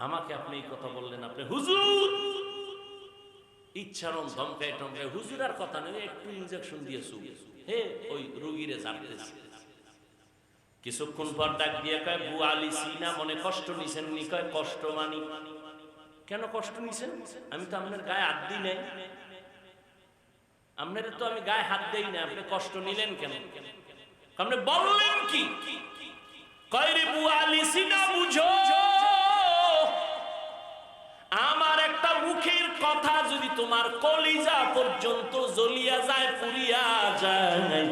আমাকে আপনি এই কথা বললেন, আপনি হুজুর ইচ্ছারম ধমকায় টমকায়, হুজুর আর কথা নেই, একটু ইনজেকশন দিয়েছু, হে ওই রোগীরে জানতেছে। কিছুক্ষণ পর ডাক দিয়ে কয়, বু আলী সিনা মনে কষ্ট নিছেন নি? কয় কষ্ট মানি। কেন কষ্ট নিছেন? আমি তো আপনার গায়ে হাত দিই নাই, আপনার তো আমি গায়ে হাত দেই না, আপনি কষ্ট নিলেন কেন? আপনি বললেন কি? কয় রে বু আলী সিনা বুঝো, আমার একটা মুখের কথা যদি তোমার কলিজা পর্যন্ত জ্বলিয়া যায়, পুড়িয়া যায়,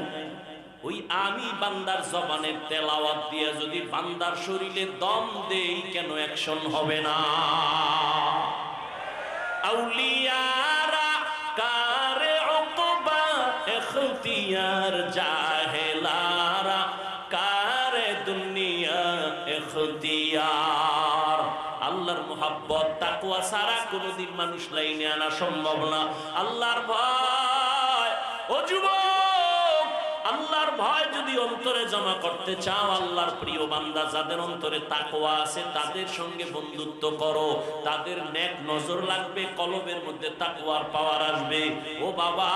ওই আমি বান্দার জবানের তেলাওয়াত দিয়ে যদি বান্দার শরীরে দম দেই, কেন অ্যাকশন হবে না? আউলিয়ারা কারে উকবা ইখতিয়ার, জাহেলারা কারে দুনিয়া ইখতিয়ার। আল্লাহর মুহাব্বত তাকওয়া ছাড়া কোনোদিন মানুষ লাইনে আনা সম্ভব না। আল্লাহর ভয়, ও যুবক, আল্লাহর ভয় যদি অন্তরে জমা করতে চাও, আল্লাহর প্রিয় বান্দা যাদের অন্তরে তাকওয়া আছে তাদের সঙ্গে বন্ধুত্ব করো, তাদের নেক নজর লাগবে, কলবের মধ্যে তাকওয়ার পাওয়ার আসবে। ও বাবা,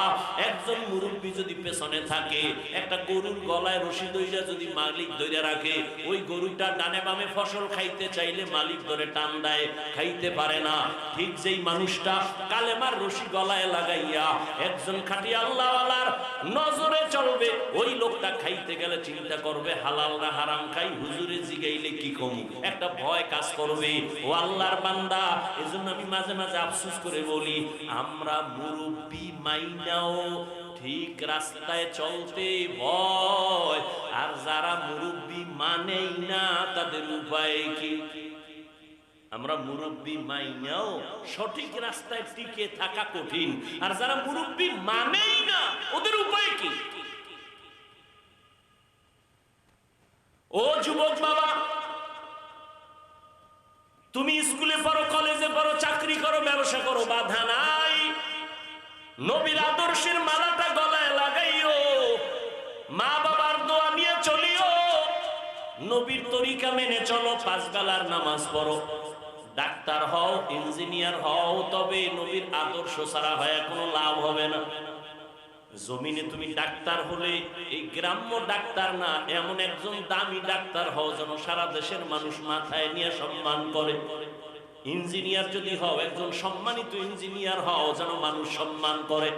একজন মুরব্বী যদি পেছনে থাকে, একটা গরুর গলায় রশি দইরা যদি মালিক ধরে রাখে, ওই গরুটা ডানে বামে ফসল খাইতে চাইলে মালিক ধরে টান দেয়, খাইতে পারে না। ঠিক যেই মানুষটা কালেমার রশি গলায় লাগাইয়া একজন খাঁটি আল্লাহওয়ালার নজরে চলবে, ওই লোকটা খাইতে গেলে চিন্তা করবে হালাল না হারাম খাই, হুজুরে জিগাইলে কি কম, একটা ভয় কাজ করবে। ও আল্লাহর বান্দা, এজন্য আমি মাঝে মাঝে আফসোস করে বলি, আমরা মুরব্বি মাইনাও ঠিক রাস্তায় চলতে ভয়, আর যারা মুরব্বি মানেই না তাদের উপায় কি? আমরা মুরব্বি মাইনাও সঠিক রাস্তায় টিকে থাকা কঠিন, আর যারা মুরব্বি মানেই না ওদের উপায় কি? ও যুবক বাবা, তুমি স্কুলে পড়ো, কলেজে পড়ো, চাকরি করো, ব্যবসা করো, বাধা নাই। নবীর আদর্শের মালাটা গলায় লাগাইও, মা বাবার দোয়া নিয়ে চলিও, নবীর তরিকা মেনে চলো, 5 বেলার নামাজ পড়ো। ডাক্তার হও, ইঞ্জিনিয়ার হও, তবে নবীর আদর্শ ছাড়া হয় কোনো লাভ হবে না। জমিনে তুমি ডাক্তার হলে এই গ্রাম্য ডাক্তার না, এমন একজন দামি ডাক্তার হও যেন সারা দেশের মানুষ মাথায় নিয়ে সম্মান করে। ইঞ্জিনিয়ার যদি হও, একজন সম্মানিত ইঞ্জিনিয়ার হও যেন মানুষ সম্মান করে।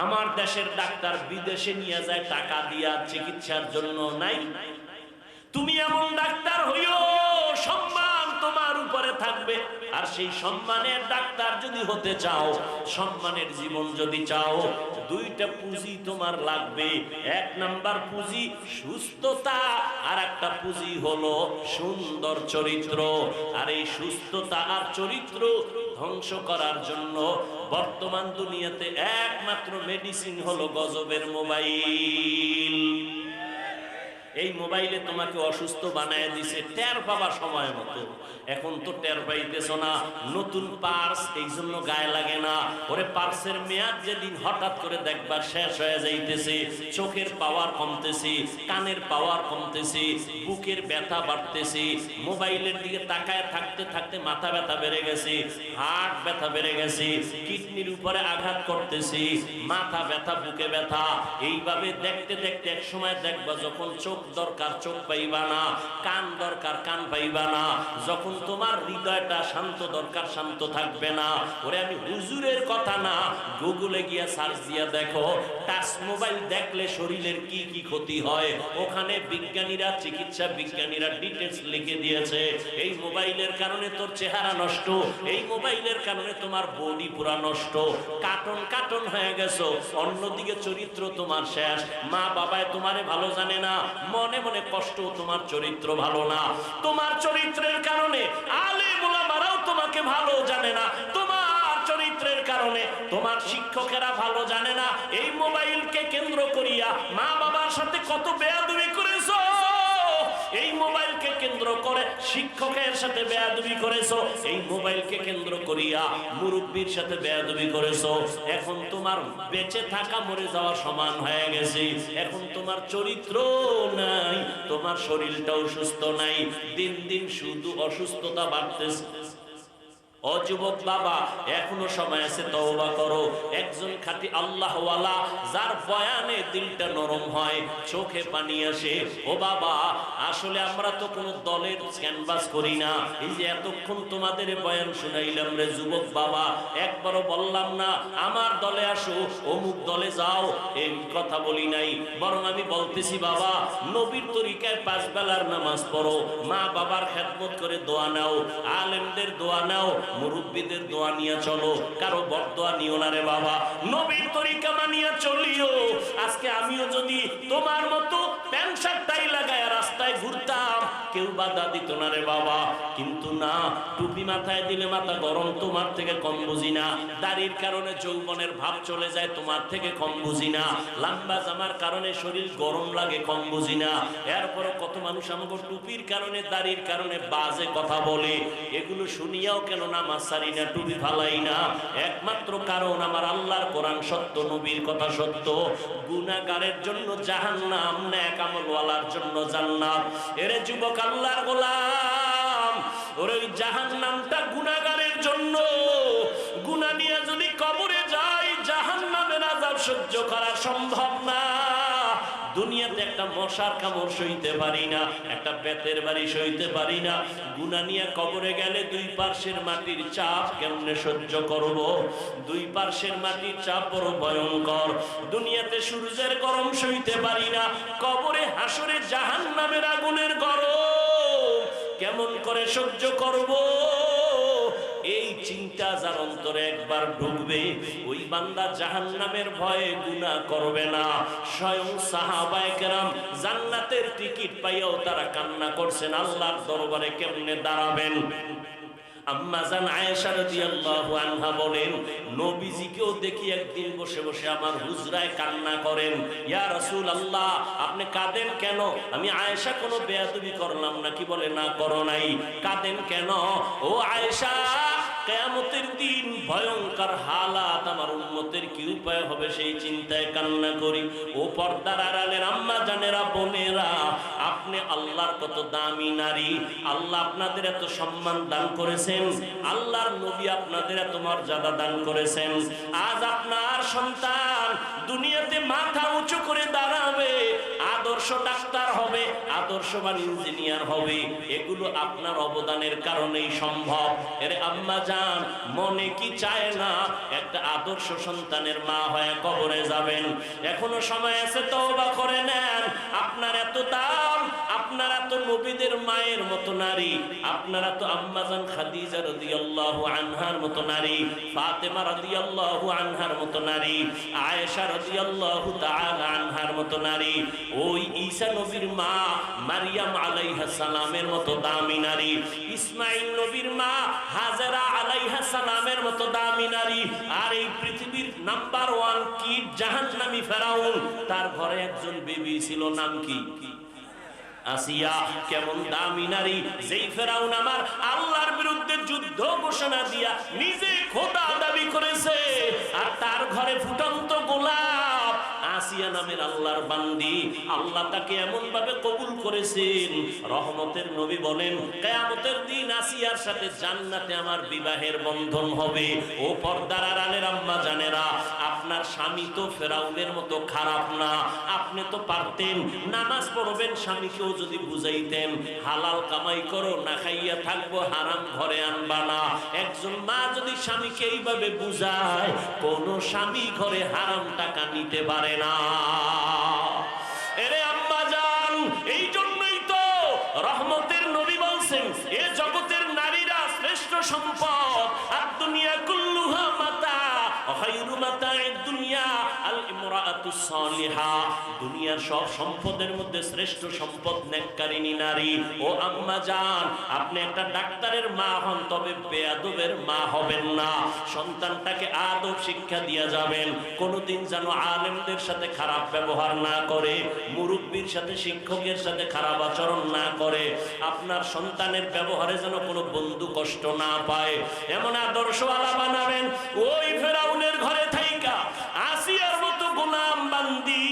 আমার দেশের ডাক্তার বিদেশে নিয়ে যায় টাকা দিয়া চিকিৎসার জন্য, নাই? তুমি এমন ডাক্তার হইও সম্মান তোমার উপরে থাকবে। আর সেই সম্মানের ডাক্তার যদি হতে চাও, সম্মানের জীবন যদি চাও, 2টা পুঁজি তোমার লাগবে। 1 নাম্বার পুঁজি সুস্থতা, আর একটা পুঁজি হলো সুন্দর চরিত্র। আর এই সুস্থতা আর চরিত্র ধ্বংস করার জন্য বর্তমান দুনিয়াতে একমাত্র মেডিসিন হলো গজবের মোবাইল। এই মোবাইলে তোমাকে অসুস্থ বানায় দিছে, টের পাবা সময় মতো। এখন তো টের পাইতেছ না। নতুন পার্স এই জন্য গায়ে লাগে না। ওরে পার্সের মেয়াদ যেদিন হঠাৎ করে দেখবা শেষ হয়ে যাইতেছে, চোখের পাওয়ার কমতেছে, কানের পাওয়ার কমতেছে, বুকের ব্যথা বাড়তেছে, মোবাইলের দিকে তাকায় থাকতে থাকতে মাথা ব্যথা বেড়ে গেছে, হার্ট ব্যথা বেড়ে গেছে, কিডনির উপরে আঘাত করতেছে, মাথা ব্যথা, বুকে ব্যথা। এইভাবে দেখতে দেখতে এক সময় দেখবা যখন চোখ দরকার চোখ পাইবা না, কান দরকার কান পাইবা না, যখন তোমার হৃদয়টা শান্ত দরকার শান্ত থাকবে না। ওরে আমি হুজুরের কথা না, গুগলে গিয়া সার্চ দিয়া দেখো, টাচ মোবাইল দেখলে শরীরের কি কি ক্ষতি হয়, ওখানে বিজ্ঞানীরা, চিকিৎসা বিজ্ঞানীরা ডিটেইলস লিখে দিয়েছে। এই মোবাইলের কারণে তোর চেহারা নষ্ট, এই মোবাইলের কারণে তোমার বডি পুরা নষ্ট, কাটন কাটন হয়ে গেছো, অন্যদিকে চরিত্র তোমার শেষ। মা বাবায় তোমারে ভালো জানে না, মনে মনে কষ্ট, তোমার চরিত্র ভালো না। তোমার চরিত্রের কারণে আলেম ওলামারাও তোমাকে ভালো জানে না, তোমার চরিত্রের কারণে তোমার শিক্ষকেরা ভালো জানে না। এই মোবাইলকে কেন্দ্র করিয়া মা বাবার সাথে কত বেয়াদবি করেছো, এই মোবাইলকে কেন্দ্র করে শিক্ষকের সাথে বেয়াদবি করেছো, এই মোবাইলকে কেন্দ্র করিয়া মুরব্বীর সাথে বেয়াদবি করেছো। এখন তোমার বেঁচে থাকা মরে যাওয়া সমান হয়ে গেছে। এখন তোমার চরিত্র নাই, তোমার শরীরটাও সুস্থ নাই, দিন দিন শুধু অসুস্থতা বাড়তেছে। ও যুবক বাবা, এখনো সময় আছে, তওবা করো। একজন খাঁটি আল্লাহওয়ালা, যার বয়ানে দিলটা নরম হয়, চোখে পানি আসে। ও বাবা, আসলে আমরা তো কোনো দলের ক্যানভাস করি না। এই যে এতক্ষণ তোমাদের বয়ান শুনাইলাম রে যুবক বাবা, একবারও বললাম না আমার দলে আসো, অমুক দলে যাও, এই কথা বলি নাই। বরং আমি বলতেছি বাবা, নবীর তরিকায় 5 বেলার নামাজ পড়ো, মা বাবার খেদমত করে দোয়া নাও, আলেমদের দোয়া নাও, মুরব্বীদের দোয়া নিয়ে চলো, কারো বদদোয়া নিও না রে বাবা, নবীর তরিকা মানিয়া চলিও। আজকে আমিও যদি তোমার মতো প্যান্ট শার্ট টাই লাগায় রাস্তায় ঘুরতাম, কেউ বাধা দিত না রে বাবা। কিন্তু না, টুপি মাথায় দিলে মাথা গরম, তোমার থেকে কম বুঝি না। দাড়ির কারণে যৌবনের ভাব চলে যায়, তোমার থেকে কম বুঝি না। লম্বা জামার কারণে শরীর গরম লাগে, কম বুঝি না। এরপর কত মানুষ আমাকে টুপির কারণে, দাড়ির কারণে বাজে কথা বলে, এগুলো শুনিয়াও কেন নামাজ ছাড়ি না, টুপি ফালাই না? একমাত্র কারণ আমার আল্লাহর কোরআন সত্য, নবীর কথা সত্য। গুনাহগারের জন্য জাহান্নাম, নেক আমলওয়ালার জন্য জান্নাত। এরে যুবক আল্লাহর গোলাম, ওরে ওই জাহান্নামটা গুনাহগারের জন্য। গুনাহ নিয়ে যদি কবরে যাই, জাহান্নামের আযাব সহ্য করা সম্ভব না। দুনিয়াতে একটা মশার কামড় সইতে পারি না, একটা বেতের বাড়ি সইতে পারি না। গুনাহ নিয়ে কবরে গেলে 2 পার্শ্বের মাটির চাপ কেমনে সহ্য করব? 2 পার্শ্বের মাটির চাপ বড় ভয়ঙ্কর। দুনিয়াতে সূর্যের গরম সইতে পারি না, কবরে হাসরে জাহান্নামের আগুনের গরম কেমন করে সহ্য করব? এই চিন্তা যার অন্তরে একবার ঢুকবে, ওই বান্দা জাহান্নামের ভয়ে গুনাহ করবে না। স্বয়ং সাহাবায়ে কেরাম জান্নাতের টিকিট পাইয়াও তারা কান্না করছেন, আল্লাহর দরবারে কেমনে দাঁড়াবেন। আম্মা জান আয়েশা রাদিয়াল্লাহু আনহা বলেন, নবীজিকেও দেখি একদিন বসে বসে আমার হুজরায় কান্না করেন। ইয়া রাসূলুল্লাহ, আপনি কাঁদেন কেন? আমি আয়েশা কোনো বেয়াদবি করলাম নাকি? বলে না, করো নাই। কাঁদেন কেন? ও আয়েশা, কিয়ামতের দিন ভয়ঙ্কর হালাত, আমার উম্মতের কি উপায় হবে সেই চিন্তায় কান্না করি। ও পর্দার আড়ালের আম্মা জানেরা, বোনেরা, আপনি আল্লাহর কত দামি নারী, আল্লাহ আপনাদের এত সম্মান দান করেছেন, আল্লাহর নবী আপনাদের এত মর্যাদা দান করেছেন। আজ আপনার সন্তান দুনিয়াতে মাথা উঁচু করে দাঁড়াবে, আদর্শ ডাক্তার হবে, আদর্শবান ইঞ্জিনিয়ার হবে, এগুলো আপনার অবদানের কারণেই সম্ভব। এর আম্মা জান, মনে কি চায় না একটা আদর্শ সন্তানের মা হয়ে কবরে যাবেন? এখনো সময় আছে, তওবা করে নেন। আপনার এত দাম, আপনারা তো নবীদের মায়ের মতো নারী, আপনারা তো আম্মা জান খাদিজা রাদিয়াল্লাহু আনহার মতো নারী, ফাতেমা রাদিয়াল্লাহু আনহার মতো নারী, আয়েশা রাদিয়াল্লাহু তাআলা আনহার মতো নারী, ওই ঈসা নবীর মা মারিয়াম আলাইহিস সালামের মতো দামি নারী, ইসমাঈল নবীর মা হাজেরা আলাইহিস সালামের মতো দামি নারী। আর এই পৃথিবীর নাম্বার 1 কিড জাহান্নামী ফেরাউন, তার ঘরে একজন বিবি ছিল, নাম কি? আসিয়া। কেমন দামি নারী! যেই ফেরাউন আমার আল্লাহর বিরুদ্ধে যুদ্ধ ঘোষণা দিয়া নিজে খোদা দাবি করেছে, আর তার ঘরে ফুটন্ত গোলাপ আসিয়া নামের আল্লাহর বান্দি, আল্লাহ তাকে এমন ভাবে কবুল করেছেন। রহমতের নবী বলেন, কিয়ামতের দিন আসিয়ার সাথে জান্নাতে আমার বিবাহের বন্ধন হবে। ও পর্দার আড়ালের আম্মা জানেরা, আপনার স্বামী তো ফেরাউনের মতো খারাপ না। আপনি তো পারতেন নামাজ পড়বেন, স্বামীকেও যদি বুঝাইতেন, হালাল কামাই করো, না খাইয়া থাকবো, হারাম ঘরে আনবা না। একজন মা যদি স্বামীকে এইভাবে বুঝায়, কোন স্বামী ঘরে হারাম টাকা নিতে পারে না। এরে আম্মা জান, এই জন্যই তো রহমতের নবী বলছেন, এ জগতের নারীরা শ্রেষ্ঠ সম্পদ। আর দুনিয়া কুল্লুহা মাতা, খায়রু মাতা'আদ দুনিয়া আল ইমরা ইমরাআতুস সালিহা, দুনিয়ার সব সম্পদের মধ্যে শ্রেষ্ঠ সম্পদ নেককারিনী নারী। ও আম্মা জান, আপনি একটা ডাক্তারের মা হন, তবে বেয়াদবের মা হবেন না। সন্তানটাকে আদব শিক্ষা দিয়া যাবেন, কোনোদিন যেন আলেমদের সাথে খারাপ ব্যবহার না করে, মুরব্বীর সাথে শিক্ষকের সাথে খারাপ আচরণ না করে, আপনার সন্তানের ব্যবহারে যেন কোনো বন্ধু কষ্ট না পায়, এমন আদর্শওয়ালা বানাবেন। ওই ফেরাউনের ঘরে থাইকা আসিয়ার মতো গোলাম বান্দি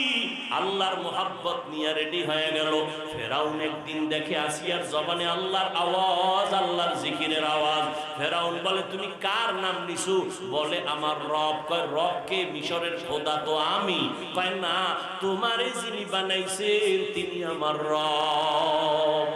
আল্লাহর মোহাব্বত নিয়ে রেডি হয়ে গেল। ফেরাউন একদিন দেখে আসিয়ার জবানে আল্লাহর আওয়াজ, আল্লাহর জিকিরের আওয়াজ। ফেরাউন বলে, তুমি কার নাম নিছু? বলে, আমার রব। কয়, রব কে? মিশরের খোদা তো আমি। কয়, না, তোমারে যিনি বানাইছেন তিনি আমার রব।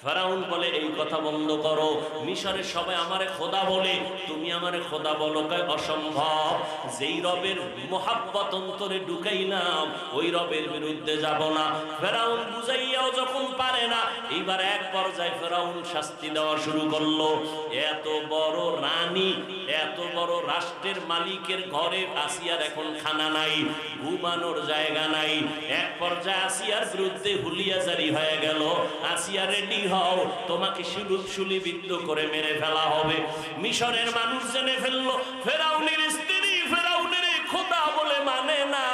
ফেরাউন বলে, এই কথা বন্ধ করো, মিশরের সবাই আমারে খোদা বলে, তুমি আমারে খোদা বলো? কয়, অসম্ভব। যেই রবের মোহাব্বত অন্তরে ঢুকাইলাম ওই রবের বিরুদ্ধে যাব না। ফেরাউন বুঝাইয়াও যখন পারে না, এইবার এক পর্যায়ে ফেরাউন শাস্তি দেওয়া শুরু করলো। এত বড় রানী, এত বড় রাষ্ট্রের মালিকের ঘরে আসিয়ার এখন খানা নাই, ঘুমানোর জায়গা নাই। এক পর্যায়ে আসিয়ার বিরুদ্ধে হুলিয়া জারি হয়ে গেল, আসিয়া রেডি হও, তোমাকে শুলিবিদ্ধ করে মেরে ফেলা হবে। মিশরের মানুষ জেনে ফেললো ফেরাউনের স্ত্রী ফেরাউনের খোদা বলে মানে না,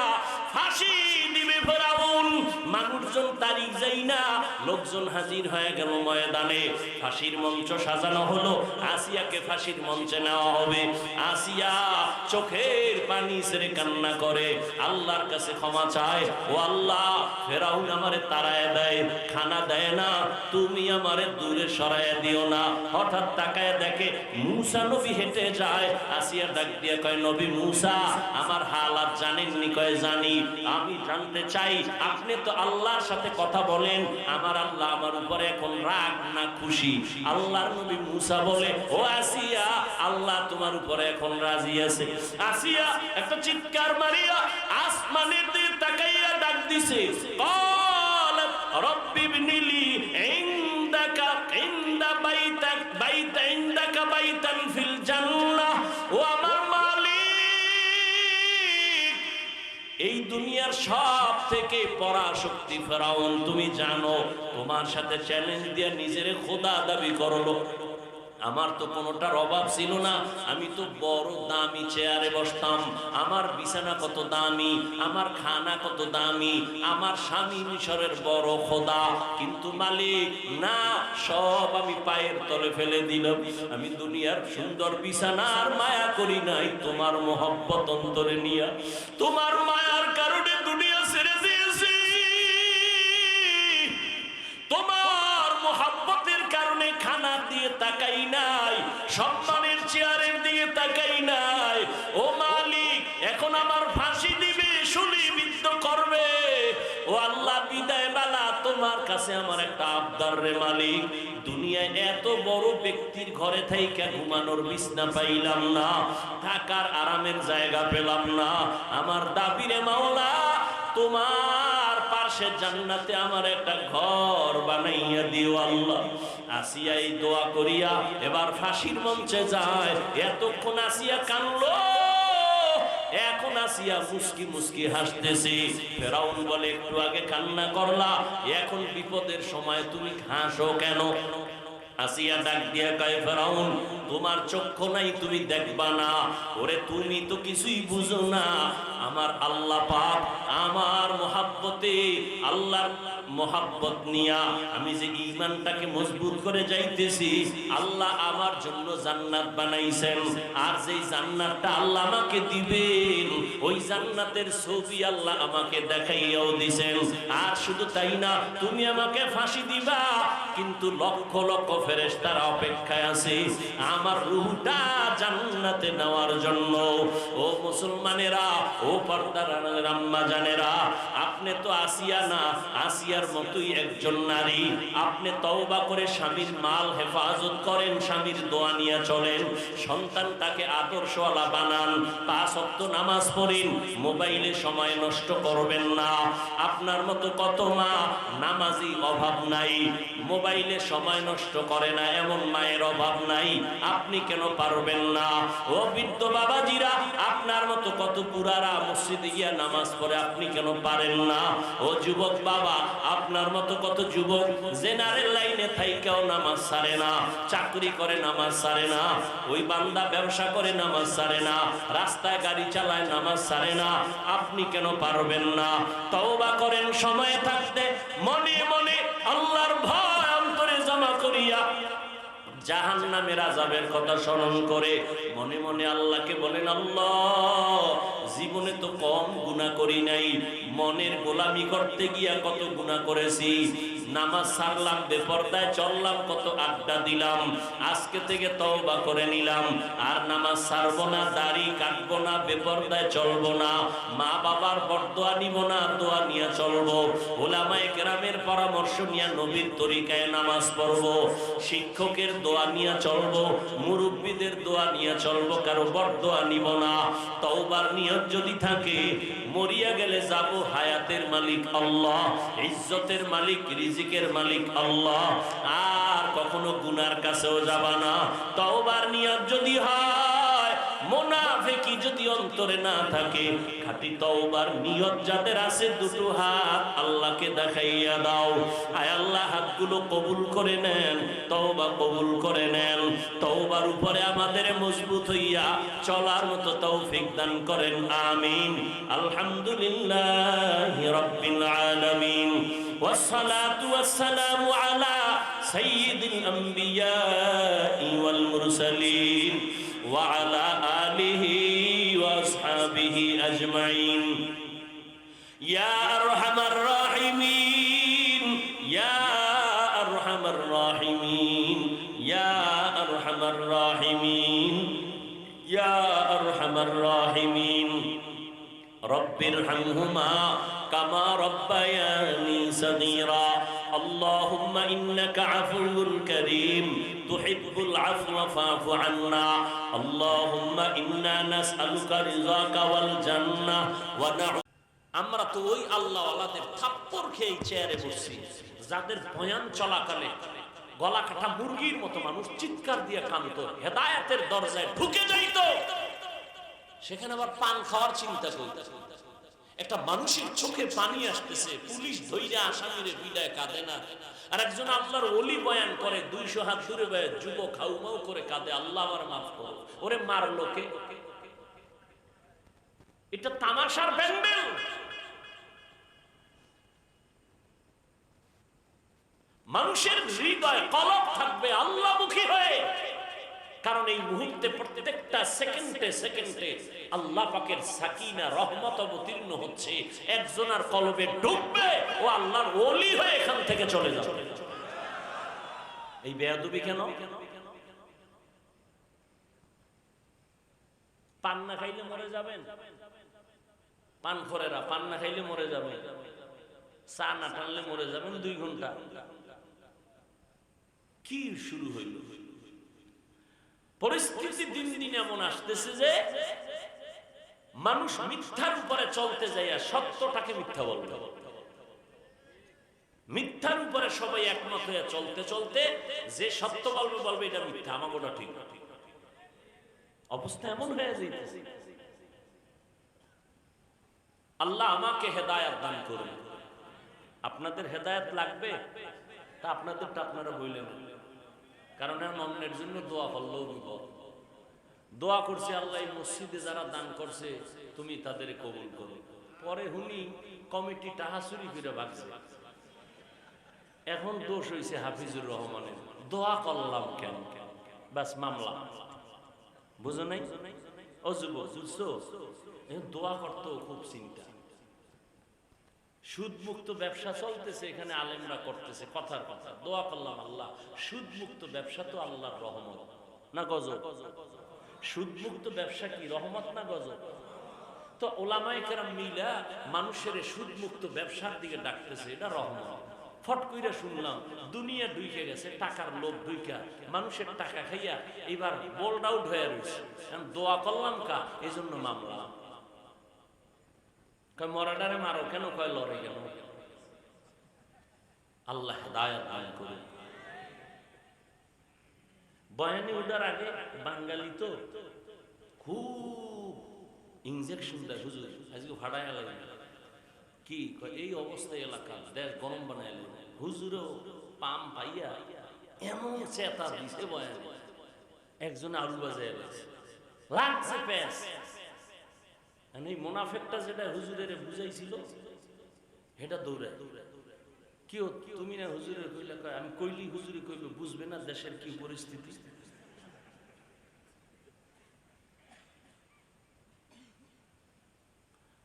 ফাঁসি দিবে ফেরাউন। মানুষজন তারিখ যাই না, লোকজন হাজির হয়ে গেল ময়দানে। ফাঁসির মঞ্চ সাজানো হলো, আসিয়াকে ফাঁসির মঞ্চে নেওয়া হবে। আসিয়া চোখের পানি ছেড়ে কান্না করে, আল্লাহর কাছে ক্ষমা চায়। ও আল্লাহ, ফেরাউন আমারে তাড়ায় দেয়, খানা দেয় না, তুমি আমারে দূরে সরায় দিও না। হঠাৎ তাকায় দেখে মূসা নবী হেঁটে যায়। আসিয়া ডাক দিয়ে কয়, নবী মূসা, আমার হালাত জানেননি? কয়, জানি। আমি জানতে চাই, আপনি তো আল্লাহর সাথে কথা বলেন, আমার আল্লাহ আমার উপরে এখন রাগ না খুশি? আল্লাহর নবী মূসা বলে, ও আসিয়া, আল্লাহ তোমার উপরে এখন রাজি আছে। আসিয়া একটা চিৎকার মারিয়া আসমানের দিকে তাকাইয়া ডাক দিছে, ক্বালাত রব্বি ইবনিলি ইনদাকা ইনদা বাইতাক বাইতা ইনদাকা বাইতান ফিল জান্নাহ। ও আমার মালিক, এই দুনিয়ার সব থেকে পরাশক্তি ফেরাউন, তুমি জানো, তোমার সাথে চ্যালেঞ্জ দিয়ে নিজের খোদা দাবি করলো। আমার তো কোনোটার অভাব ছিল না, আমি তো বড় দামি চেয়ারে বসতাম, আমার বিছানা কত দামি, আমার খানা কত দামি, আমার স্বামী মিশরের বড় খোদা। কিন্তু মালিক, না, সব আমি পায়ের তলে ফেলে দিলাম। আমি দুনিয়ার সুন্দর বিছানার মায়া করি নাই, তোমার মোহব্বত অন্তরে নিয়া, তোমার মায়ার কারণে দুনিয়া ছেড়ে দিয়েছি। তোমার মোহাব্বতের কারণে খানার দিয়ে তাকাই নাই, সম্মানের চেয়ারের দিয়ে তাকাই নাই। ও মালিক, এখন আমার ফাঁসি দিবে, শুলিবিদ্ধ করবে। ও আল্লাহ, বিদায় বেলা তোমার কাছে আমার একটা আবদার রে মালিক, দুনিয়ায় এত বড় ব্যক্তির ঘরে থাইকা ঘুমানোর বিছনা পাইলাম না, থাকার আরামের জায়গা পেলাম না। আমার দাবি রে মাওলা, তোমার পাশে জান্নাতে আমার একটা ঘর বানাইয়া দিও আল্লাহ। আসিয়া এই দোয়া করিয়া এবার ফাঁসির মঞ্চে যায়। এতক্ষণ আসিয়া কানলো, এখন আসিয়া মুস্কি মুস্কি হাসতেছে। ফেরাউন বলে, একটু আগে কান্না করলা, এখন বিপদের সময় তুমি হাসো কেন? আসিয়া ডাক দিয়া কয়, ফেরাউন, তোমার চক্ষু নাই, তুমি দেখবা না? ওরে, তুমি তো কিছুই বুঝো না। আমার আল্লাহ পাক আমার মোহাব্বতে, আল্লাহর মোহাব্বত নিয়া আমি যে ঈমানটাকে মজবুত করে যাইতেছি, আল্লাহ আমার জন্য জান্নাত বানাইছেন। আর যেই জান্নাতটা আল্লাহ আমাকে দিবেন, ওই জান্নাতের ছবি আল্লাহ আমাকে দেখাইয়াও দিছেন। আর শুধু তাই না, তুমি আমাকে ফাঁসি দিবা, কিন্তু লক্ষ লক্ষ ফেরেশতারা অপেক্ষায় আছে আমার রূহটা জান্নাতে নেওয়ার জন্য। ও মুসলমানেরা, ও পর্দার আম্মা জানেরা, আপনি তো আসিয়া না, আসিয়ার মতোই একজন নারী। আপনি তওবা করে স্বামীর মাল হেফাজত করেন, স্বামীর দোয়া নিয়ে চলেন, সন্তানটাকে আদর্শওয়ালা বানান, 5 ওয়াক্ত নামাজ পড়েন, মোবাইলে সময় নষ্ট করবেন না। আপনার মতো কত মা নামাজি অভাব নাই, মোবাইলে সময় নষ্ট করে না, এমন মায়ের অভাব নাই, আপনি কেন পারবেন না? ও বৃদ্ধ বাবাজিরা, আপনার মতো কত পুরারা মসজিদে গিয়া নামাজ পড়ে, আপনি কেন পারেন না? ও যুবক বাবা, আপনার মতো কত যুবক জেনারেল লাইনে থাইকাও নামাজ ছাড়ে না, চাকরি করে নামাজ ছাড়ে না, ওই বান্দা ব্যবসা করে নামাজ ছাড়ে না, রাস্তায় গাড়ি চালায় নামাজ ছাড়ে না, আপনি কেন পারবেন না? তওবা করেন সময় থাকতে, মনে মনে আল্লাহর ভয় অন্তরে জমা করিয়া, জাহান্নামের আযাবের কথা স্মরণ করে মনে মনে আল্লাহকে বলেন, আল্লাহ জীবনে তো কম গুনাহ করি নাই, মনের গোলামি করতে গিয়া কত গুনাহ করেছি, নামাজ ছাড়লাম, বেপরদায় চললাম, কত আড্ডা দিলাম, আজকে থেকে তওবা করে নিলাম, আর নামাজ ছাড়বো না, দাড়ি কাটবো না, বেপরদায় চলবো না, মা বাবার বরদোয়া নিব না, দোয়া নিয়ে চলবো, উলামায়ে কেরামের পরামর্শ নিয়ে নবীর তরিকায় নামাজ পড়বো, শিক্ষকের দোয়া নিয়ে চলবো, মুরব্বীদের দোয়া নিয়ে চলবো, কারো বরদোয়া নিব না। তওবার নিয়ত যদি থাকে, মরিয়া গেলে যাব হায়াতের মালিক আল্লাহ, ইজ্জতের মালিক, রিজিকের মালিক আল্লাহ, আর কখনো গুনার কাছেও যাবা না। তওবার নিয়ত যদি হয়, মুনাফিকি যদি অন্তরে না থাকে, খাঁটি তওবার নিয়ত যাদের আছে, দুটো হাত আল্লাহকে দেখাইয়া দাও, আয় আল্লাহ হাতগুলো কবুল করে নেন, তওবা কবুল করে নেন, তওবার উপরে আমাদের মজবুত হইয়া চলার মতো তৌফিক দান করেন, আমিন। আলহামদুলিল্লাহি রাব্বিল আলামিন, والصلاة والسلام على سيد الأنبياء والمرسلين وعلى آله وأصحابه أجمعين يا أرحم الراحمين يا أرحم الراحمين يا أرحم الراحمين يا أرحم الراحمين رب ارحمهما كما ربياني صغيرا اللهم إنك عفو كريم تحب العفو فاعف عنا اللهم إنا نسألك رضاك والجنة ونعوذ আমরা তো ওই আল্লাহওয়ালাদের থাপ্পড় খেয়ে চেয়ারে বসছি, যাদের বয়ান চলাকালে গলা কাটা মুরগির মতো মানুষ চিৎকার দিয়ে কাঁদতো, হেদায়েতের দরজায় ঢুকে যাইতো, সেখানে আবার পান খাওয়ার চিন্তা করত। একটা মানুষের চোখে পানি আসতেছে, পুলিশ ধইরা আসামিরে বিদায় কাঁদে না, আর একজন আল্লাহর ওলি বয়ান করে 200 হাত দূরে বয়ে যুবক হাউমাউ করে কাঁদে, আল্লাহ আমার মাফ করো, ওরে মারলো কে? এটা তামাশার ব্যান্ডেল। মানুষের হৃদয় কলব থাকবে আল্লাহমুখী হয়ে, কারণ এই মুহূর্তে প্রত্যেকটা সেকেন্ডে সেকেন্ডে আল্লাহ পাকের সাকিনা রহমত অবতীর্ণ হচ্ছে, একজনের কলবে ডুববে, ও আল্লাহর ওলি হয়ে এখান থেকে চলে যাবে। এই বেয়াদবি কেন? পান না খাইলে মরে যাবেন, পানখোরেরা পান না খাইলে মরে যাবেন, চা না টানলে মরে যাবেন 2 ঘন্টা। কি শুরু হইল? পরিস্থিতি দিন দিন এমন আসতেছে যে মানুষ মিথ্যার উপরে চলতে যাইয়া সত্যটাকে মিথ্যা বলবে, মিথ্যার উপরে সবাই একমত হয়ে চলতে চলতে যে সত্য বলবে বলবে এটা মিথ্যা, আমাকে ওটা ঠিক। অবস্থা এমন হয়ে যাইতেছে। আল্লাহ আমাকে হেদায়েত দান করুন। আপনাদের হেদায়েত লাগবে তা আপনাদেরটা আপনারা বললেন, কারণ অন্যের জন্য দোয়া করলেও বিপদ। দোয়া করছে আল্লাহ এই মসজিদে যারা দান করছে তুমি তাদের কবুল করো, পরে হুনি কমিটি টাকা চুরি করে ভাগছে। এখন দোষ হয়েছে হাফিজুর রহমানের, দোয়া করলাম কেন, বাস মামলা। বুঝো নাই? ও যুবক বুঝছো, দোয়া করতেও খুব চিন্তা। সুদ মুক্ত ব্যবসা চলতেছে, এখানে আলেমরা করতেছে কথার কথা, দোয়া করলাম আল্লাহ সুদ মুক্ত ব্যবসা তো আল্লাহর রহমত না গজব? সুদ মুক্ত ব্যবসা কি রহমত না গজব? তো ওলামায়ে কেরাম মিলা মানুষের সুদ মুক্ত ব্যবসার দিকে ডাকতেছে, এটা রহমত। ফট কইরা শুনলাম দুনিয়া ঢুকে গেছে, টাকার লোভ ঢুকা, মানুষের টাকা খাইয়া এবার বোল্ড আউট হয়ে রয়েছে। দোয়া করলাম কা, এই জন্য মামলা। কয় মরাডারে মারো কেন? কয় লড়ে কেন? আল্লাহ হেদায়েত দান করুন। বয়ানে ওঠার আগে বাঙালি তো খুব ইনজেকশন দেয় হুজুর, আজকে ভাড়ায় লাগে কি এই অবস্থায় এলাকা দেশ গরম বানায় হুজুরও পাম পাইয়া এমন চেতা দিছে বয়ানে, একজন আলু বাজায় লাগছে প্যাস। এই মোনাফেকটা যেটা হুজুরের বুঝাইছিল এটা দৌড়ে কি তুমি না হুজুরের কইলা, আমি কইলি হুজুরে কইল বুঝবে না দেশের কি পরিস্থিতি।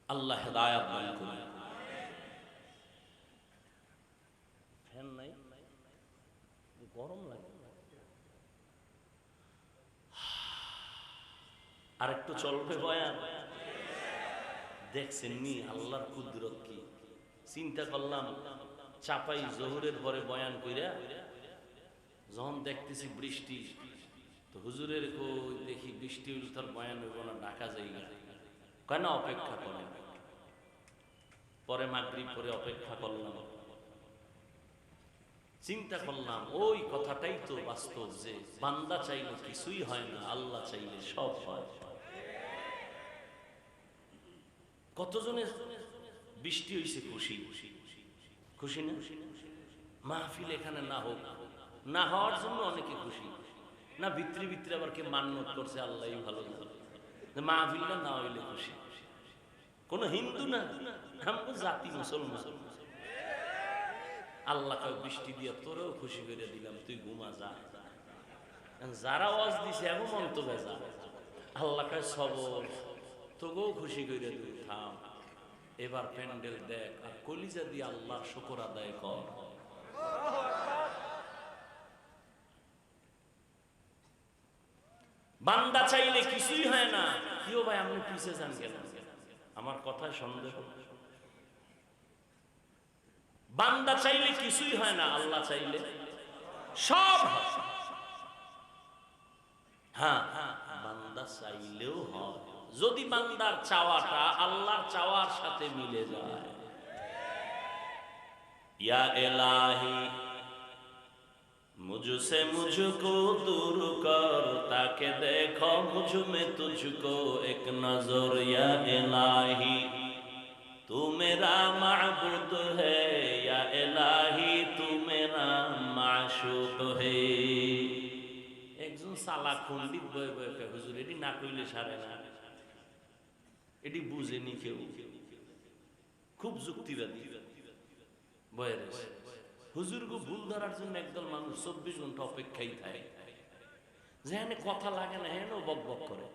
আল্লাহ হেদায়াত দান করুন। ফ্যান নাই, গরম লাগে। আরেকটু চলবে বয়ান, দেখছেন নি আল্লাহর কুদরত কি। চিন্তা করলাম চাপাই জোহরের পরে বয়ান কইরা যখন দেখতেছি বৃষ্টি, তো হুজুরের কই দেখি বৃষ্টি হইলে তার বয়ান হইব না, ঢাকা যাই কেন অপেক্ষা করেন। পরে মাগরিব পরে অপেক্ষা করলাম, চিন্তা করলাম ওই কথাটাই তো বাস্তব যে বান্দা চাইলে কিছুই হয় না, আল্লাহ চাইলে সব হয়। কতজনের বৃষ্টি হইছে খুশি, খুশি না? মাহফিল এখানে না হোক, না হওয়ার জন্য অনেকে খুশি না, ভিতরে ভিতরে আবার কে মান্যত করছে আল্লাহ ভালো না, মাহফিলটা না হইলে খুশি। কোন হিন্দু না, আমরা জাতি মুসলমান। আল্লাহকে বৃষ্টি দিয়ে তোরেও খুশি করে দিলাম, তুই ঘুমা যা। যারা ওয়াজ দিছে এমন মন্তব্য যা, আল্লাহকে সবর তোকেও খুশি করে তুই থাম। এবার প্যান্ডেল দেখ আর কলিজা দিয়ে আল্লাহর শুকর আদায় কর। বান্দা চাইলে কিছুই হয় না। কিও ভাই আপনি পিছিয়ে যান কেন? আমার কথায় সন্দেহ। বান্দা চাইলে কিছুই হয় না, আল্লাহ চাইলে সব হয়। হ্যাঁ, বান্দা চাইলেও হয় যদি বান্দার চাওয়াটা আল্লাহর চাওয়ার সাথে মিলে যায়। ইয়া ইলাহি मुझसे मुझको दूर कर, ताके देखो मुझ में तुझको एक नजर। या इलाही तू मेरा माबूद है, या इलाही तू मेरा माशूक है। একজন সালা খন্ডিত বয়ে বয়ে কয় হুজুর এটি না কইলে সারে না, এটি বুঝেনি কেউ, খুব যুক্তিবাদী বয়ের। হুজুরকে ভুল ধরার জন্য একদল মানুষ 24 ঘন্টা অপেক্ষাই থাকে, যেখানে কথা লাগে না হেন বক বক করে।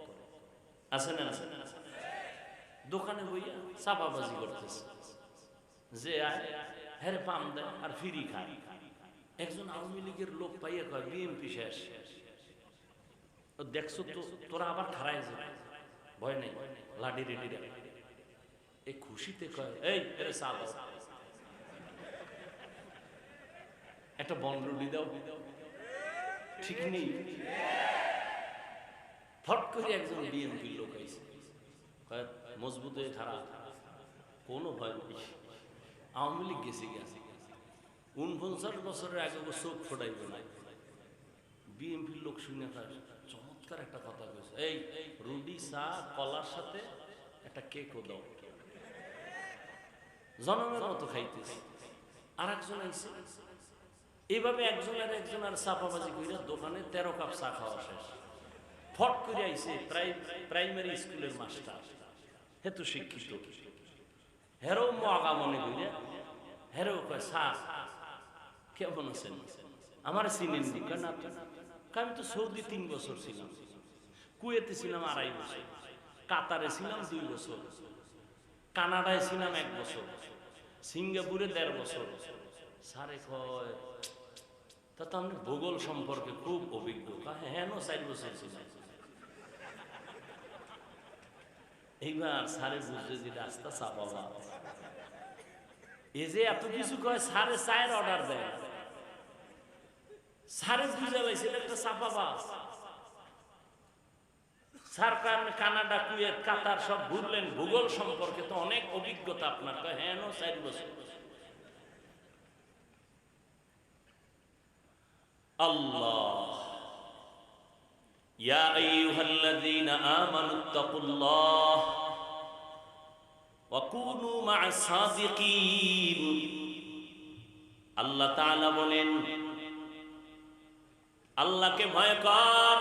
আছে না? দোকানে বইয়া চাপাবাজি করতেছে, যে হ্যাঁ পাম দেয় আর ফিরি খায়। একজন আওয়ামী লীগের লোক পাইয়া কয় বিএনপি শেষ। দেখছো তো তোরা আবার খারাই যাবে, ভয় নেই, লাডি রেডি রে। এই খুশিতে কয় এই এর চাল একটা বনরুলি দাও, ঠিক নেই। ফট করে একজন বিএনপির লোক আইছে, মজবুত হয়ে খারাপ, কোনো ভয় নেই, আওয়ামী লীগ গেছে গেছে 49 বছরের আগে চোখ ফোটাইবে না। বিএনপির লোক শুনে চমৎকার একটা কথা কইছে, এই রুটি চা কলার সাথে একটা কেকও দাও, জনমের মতো খাইতেছে। আর একজন আইছে এইভাবে একজন আর চাপাবাজি কইরা দোকানে 13 কাপ চা খাওয়া শেষ। ফট করে আইছে প্রাইমারি স্কুলের মাস্টার, হেতু শিক্ষিত, হেরো মগা মনে কইরা হেরো কয় চা কেমন আছেন, আমার চিনেন নি? না, আমি তো সৌদি 3 বছর ছিলাম, কুয়েতে ছিলাম 2.5 বছর, কাতারে ছিলাম 2 বছর, কানাডায় ছিলাম 1 বছর, সিঙ্গাপুরে 1.5 বছর। সারে কয় তা তো আমি ভূগোল সম্পর্কে খুব অভিজ্ঞ। হ্যাঁ 4 বছর ছিলাম। এইবার সারে বুঝছে যে রাস্তা চাপাবা, এই যে এত কিছু কয় সারে চায়ের অর্ডার দেয়, সারে বুঝে পাইছিল একটা চাপাবা। স্যার কানাডা কুয়েত কাতার সব ঘুরলেন, ভূগোল সম্পর্কে তো অনেক অভিজ্ঞতা আপনার। হ্যাঁ 4 বছর। আল্লাহ ইয়া আইয়ুহাল্লাযীনা আমানুত্তাকুল্লাহ ওয়া কুনু মা'আস সাদিকিন। আল্লাহ তাআলা বলেন, আল্লাহকে ভয় কর।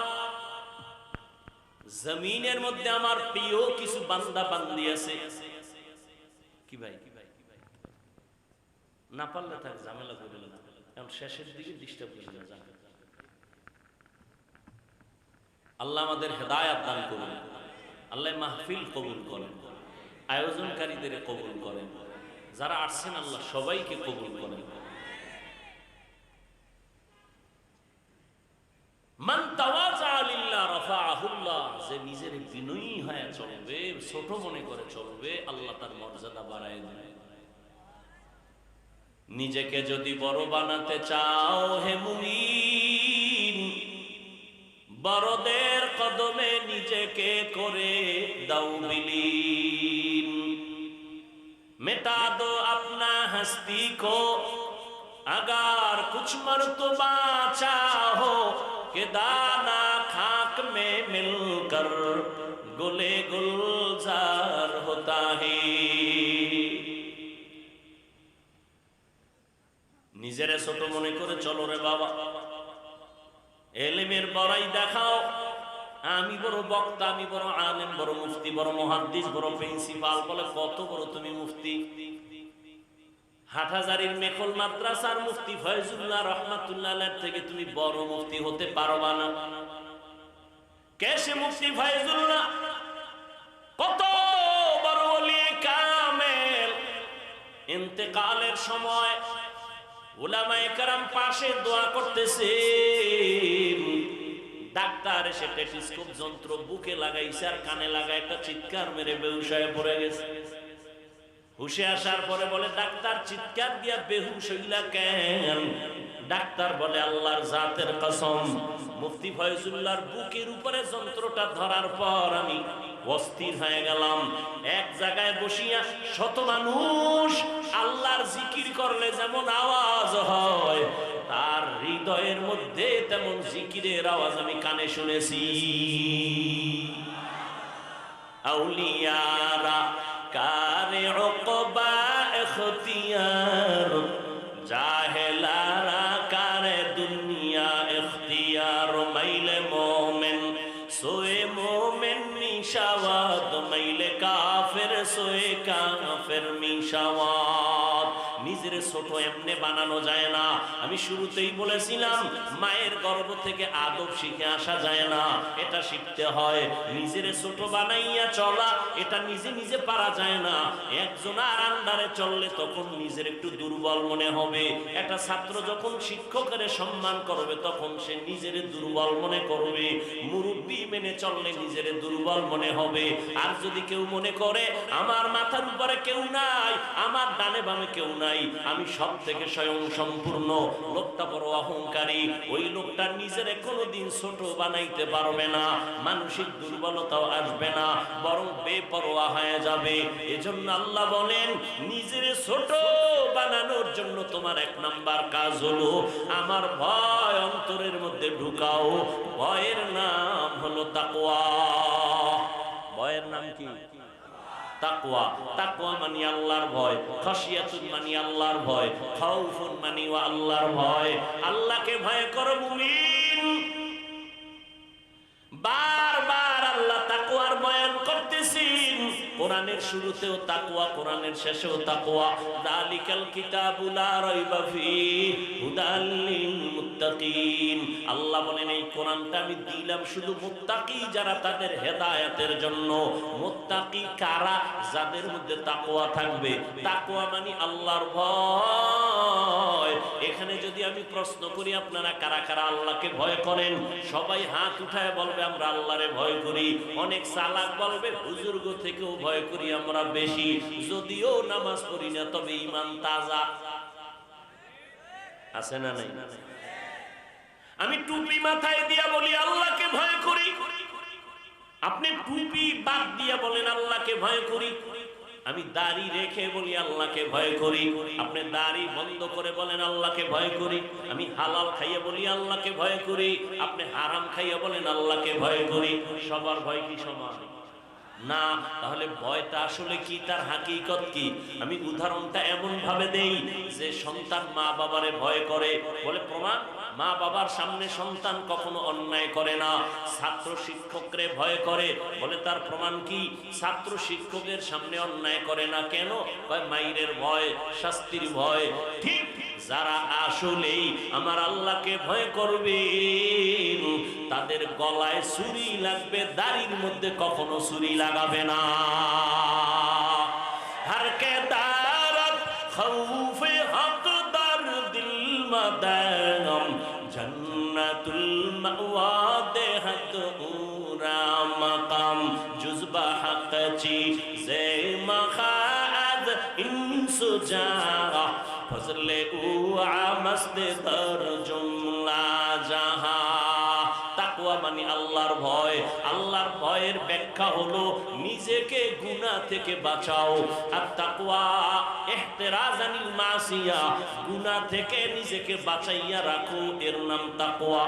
জমিনের মধ্যে আমার প্রিয় কিছু বান্দা বান্দি আছে। কি ভাই না পারলে থাক, ঝামেলা করবেন না, এখন শেষের দিকে ডিস্টার্ব করবেন না। আল্লাহ আমাদের হেদায়েত দান করুন, আল্লাহ মাহফিল কবুল করেন, আয়োজনকারীদের কবুল করেন, যারা আসছেন আল্লাহ সবাইকে কবুল করেন। মান তাওয়াজা লিল্লাহ রাফাআহুল্লাহ, যে নিজের বিনয়ী হয়ে চলবে, ছোট মনে করে চলবে, আল্লাহ তার মর্যাদা বাড়ায় দেবে। নিজেকে যদি বড় বানাতে চাও হে মুমিন, বড়দের কদমে নিজেকে করে দাও বিলীন। मिटा दो अपना हस्ती को अगर कुछ मर्तबा चाहो कि दाना खाक में मिलकर गुले गुलजार होता है। নিজেরে ছোট মনে করে চলো রে বাবা, এলেমের বড়াই দেখাও। আমি বড় বক্তা, আমি বড় আলেম, বড় মুফতি, বড় মুহাদ্দিস, বড় প্রিন্সিপাল, বলে কত বড় তুমি মুফতি। হাটহাজারীর মেখল মাদ্রাসার মুফতি ফয়জুল্লাহ রহমাতুল্লাহ আলাইহি থেকে তুমি বড় মুফতি হতে পারবা না। কে সে মুফতি ফয়জুল্লাহ? কত বড় ওলি কামেল, ইন্তেকালের সময় উলামায়ে কেরাম পাশে দোয়া করতেছে, ডাক্তার এসে টেলিস্কোপ যন্ত্র বুকে লাগাইছে আর কানে লাগায় একটা চিৎকার মেরে বেহুশ হয়ে পড়ে গেছে। হুশে আসার পরে বলে, ডাক্তার চিৎকার দিয়া বেহুশ হইলা কেন? ডাক্তার বলে, আল্লাহর জাতের কসম, মুফতি ফয়জুল্লাহর বুকের উপরে যন্ত্রটা ধরার পর আমি অস্থির হয়ে গেলাম। এক জায়গায় বসিয়া শত মানুষ আল্লাহর জিকির করলে যেমন আওয়াজ হয়, তার হৃদয়ের মধ্যে তেমন জিকিরের আওয়াজ আমি কানে শুনেছি। আউলিয়ারা কারে উকবা ইখতিয়ার, জাহেলারা কারে দুনিয়া ইখতিয়ার। মাইলে মোমেন সোয়ে মোমেন মিশাওয়াত, মাইলে কাফের সোয়ে কাফের মিশাওয়াত। নিজের ছোট এমনি বানানো যায় না। আমি শুরুতেই বলেছিলাম, মায়ের গর্ভ থেকে আদব শিখে আসা যায় না, এটা শিখতে হয়। নিজের ছোট বানাইয়া চলা, এটা নিজে নিজে পারা যায় না। একজন আর আন্ডারে চললে তখন নিজের একটু দুর্বল মনে হবে। একটা ছাত্র যখন শিক্ষকের সম্মান করবে তখন সে নিজের দুর্বল মনে করবে। মুরব্বী মেনে চললে নিজের দুর্বল মনে হবে। আর যদি কেউ মনে করে আমার মাথার উপরে কেউ নাই, আমার ডানে বামে কেউ নাই, আমি সব থেকে স্বয়ং সম্পূর্ণ, লোকটা বড় অহংকারী, ওই লোকটা নিজের কোনোদিন ছোট বানাইতে পারবে না, মানসিক দুর্বলতাও আসবে না, বরং বেপরোয়া হয়ে যাবে। এজন্য আল্লাহ বলেন, নিজের ছোট বানানোর জন্য তোমার এক নাম্বার কাজ হলো আমার ভয় অন্তরের মধ্যে ঢুকাও। ভয়ের নাম হলো তাকওয়া। ভয়ের নাম কি? তাকওয়া। তাকওয়া মানে আল্লাহর ভয়, খাশিয়াতুন মানে আল্লাহর ভয়, খাউফুন মানে আল্লাহর ভয়। আল্লাহকে ভয় করো মুমিন। বারবার আল্লাহ তাকওয়ার বয়ান করতেছেন। কোরআনের শুরুতেও তাকওয়া, কোরআনের শেষেও তাকওয়া। যালিকাল কিতাবু লা রাইবা ফীহি হুদাল লিল মুত্তাকিন। আল্লাহ বলেন, এই কোরআনটা আমি দিলাম শুধু মুত্তাকি যারা, তাদের হেদায়েতের জন্য। মুত্তাকি কারা? যাদের মধ্যে তাকওয়া থাকবে। তাকওয়া মানে আল্লাহর ভয়। এখানে যদি আমি প্রশ্ন করি, আপনারা কারা কারা আল্লাহকে ভয় করেন? সবাই হাত উঠায় বলবে আমরা আল্লাহরে ভয় করি। অনেক চালাক বলবে বুজুর্গ থেকেও ভয় করি আমরা বেশি, যদিও নামাজ পড়ি না, তবে ঈমান তাজা আছে না নাই? আমি টুপি মাথায় দিয়া বলি আল্লাহকে ভয় করি, আপনি টুপি বাদ দিয়া বলেন আল্লাহকে ভয় করি। আমি দাড়ি রেখে বলি আল্লাহকে ভয় করি, আপনি দাড়ি বন্ধ করে বলেন আল্লাহকে ভয় করি। আমি হালাল খাইয়ে বলি আল্লাহকে ভয় করি, আপনি হারাম খাইয়ে বলেন আল্লাহকে ভয় করি। সবার ভয় কি সমান? না। তাহলে ভয়টা আসলে কি, তার হাকিকত কি? আমি উদাহরণটা এমন ভাবে দেই যে সন্তান মা বাবারে ভয় করে, বলে প্রমাণ, মা বাবার সামনে সন্তান কখনো অন্যায় করে না। ছাত্র শিক্ষকরে ভয় করে, বলে তার প্রমাণ কি? ছাত্র শিক্ষকের সামনে অন্যায় করে না। কেন? মাইরের ভয়, শাস্তির ভয়। ঠিক যারা আসলেই আমার আল্লাহকে ভয় করবে তাদের গলায় ছুরি লাগবে, দাড়ির মধ্যে কখনো ছুরি লাগাবে না। हर के दारत खौफे हक दर दिल मदम जन्नतुल मअवा दे हक उरा मकाम जुज़बा हक ची जे मखाद इंसुजा फजले उआ मस्त दर जुमला जहां। তাকওয়া মানে আল্লাহর ভয়। আল্লাহর ভয়ের ব্যাখ্যা হলো নিজেকে গুনাহ থেকে বাঁচাও। আর তাকওয়া ইহতিরাজানিল মাসিয়া, গুনাহ থেকে নিজেকে বাঁচাইয়া রাখো, এর নাম তাকওয়া।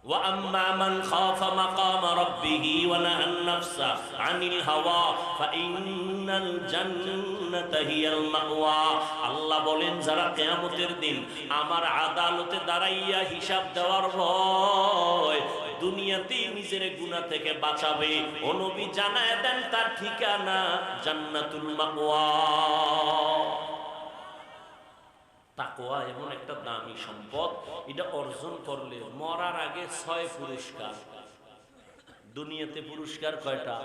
وأما من خاف مقام ربه ونهى النفس عن الهوى فإن الجنة هي المأوى। আল্লাহ বলেন যারা কিয়ামতের দিন আমার আদালতে দাঁড়াইয়া হিসাব দেওয়ার ভয় দুনিয়াতেই নিজের গুনাহ থেকে বাঁচাবে, ও নবী জানায় দেন তার ঠিকানা জান্নাতুল মাওয়া। তাকওয়া এমন একটা দামি সম্পদ, এটা অর্জন করলে মরার আগে 6 পুরস্কার। দুনিয়াতে পুরস্কার কয়টা?